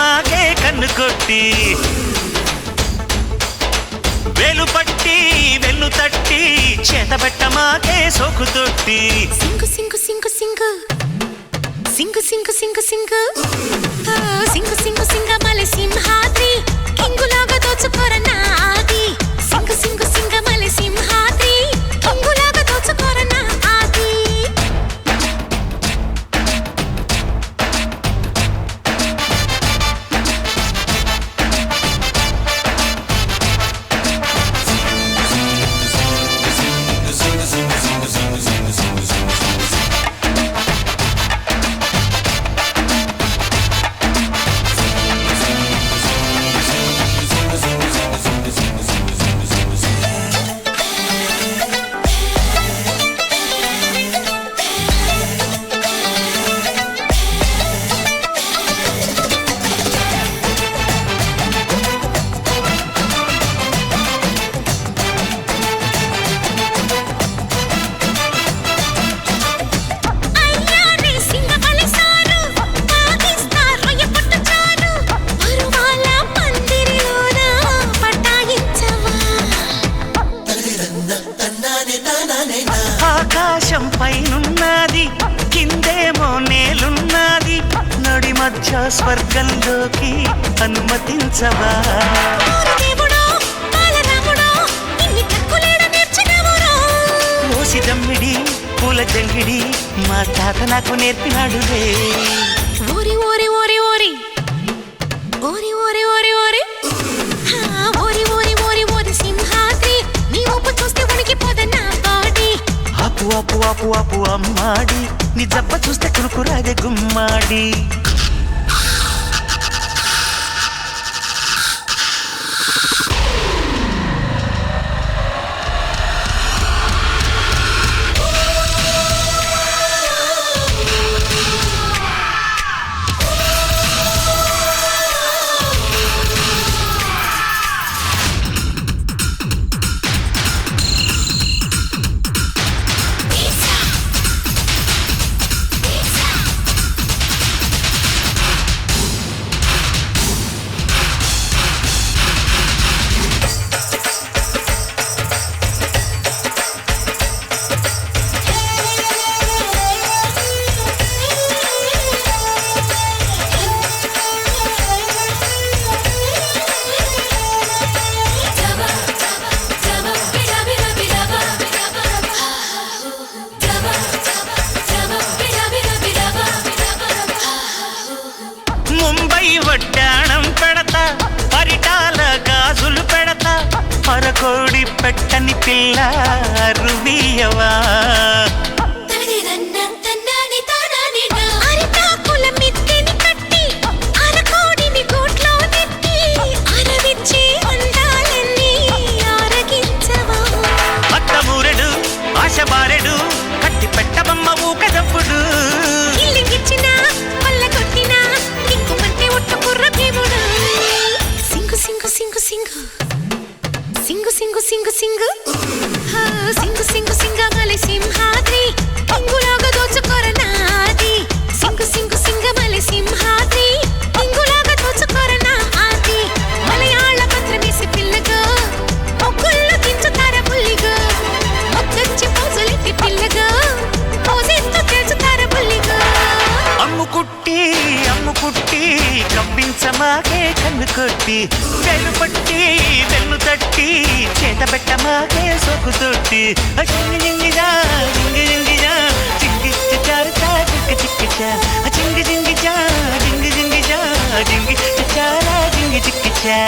మాకే కన్ను కొట్టి వేలు పట్టి వెన్ను తట్టి చేతబెట్ట మాకే సోకు తొట్టి సింగు సింగు సింగు సింగు సింగు సింగు సింగు సింగు సింగు సింగు సింగమలై సింహాద్రి కింగులాగా దోచుకోరన్నా ఆది సింగు సింగు సింగమలై సింహాద్రి కింగులాగా దోచుకోరన్నా ఆది ఆకాశం పైనున్నది కిందేమో నేలున్నది నడి మధ్య స్వర్గంలోకి అనుమతించవా ఓసి దమ్మిడి పూల జంగిడి మా తాత నాకు నేర్పినాడులే ఓరి ఓరి ఓరి ఓరి ఓరి ఓరి ఓరి ఓరి ఓరి ఓరి ఓరి ఓరి సింహాద్రి నీ ఊపు చూస్తే ఉనికిపోదన్నా బాడీ ఆపు ఆపు ఆపు ఆపు అమ్మాడి నీ జబ్బ చూస్తే కురుకురాదే గుమ్మాడి ముంబై వడ్డాణం పెడతా పరిటాల గాజులు పెడతా పరకోడి పెట్టని పిల్ల రుబియవా అత్తమూరెడు ఆశబారెడు కట్టి పెట్టబమ్మ ఊకదప్పుడు సింగు సింగు సింగు సింగు సింగు సింగు సింగమలై సింహాద్రి కింగులాగా దోచుకోరన్నా ఆది సింగు సింగు సింగమలై సింహాద్రి కింగులాగా దోచుకోరన్నా ఆది మలయాళ పత్రమేసి పిల్లగా మొక్కుల్లో దించుతార బుల్లిగా మొక్కచ్చి పోజులెత్తి పిల్లగా పోజెత్తు తెలుచుతార బుల్లిగా అమ్ముకుట్టి కవ్వించమాకే కన్ను కొట్టి వేలు పట్టి వెన్ను తట్టి చేతబెట్ట మాకే సోకు తొట్టి జింగి జింగిజా జింగి జింగిజా చిక్కి చిచ్చారుచా చిక్కి చిక్కిచా జింగి జింగిజా జింగి జింగిజా జింగి చిచ్చారా జింగి చిక్కిచా